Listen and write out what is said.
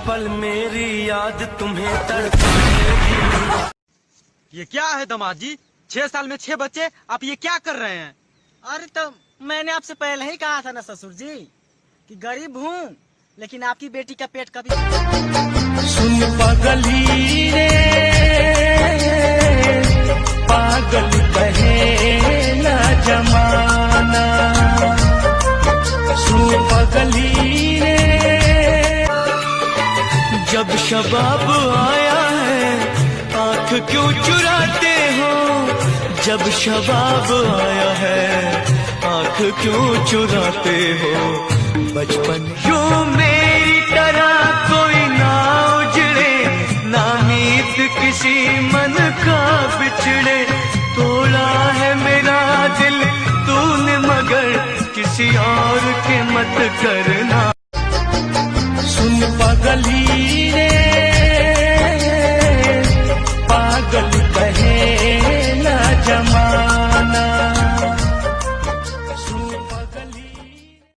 पल मेरी याद तुम्हें तड़पाएगी। ये क्या है दामाद जी, 6 साल में 6 बच्चे, आप ये क्या कर रहे हैं? अरे तो मैंने आपसे पहले ही कहा था ना ससुर जी कि गरीब हूँ लेकिन आपकी बेटी का पेट कभी। सुन पगली रे, पागल कहे ना जमाना। सुन पगली रे, जब शबाब आया है आंख क्यों चुराते हो। जब शबाब आया है आंख क्यों चुराते हो। बचपन यूं मेरी तरह कोई ना उजड़े, नामीत किसी मन का बिछड़े। तोड़ा है मेरा दिल तूने मगर किसी और के मत कर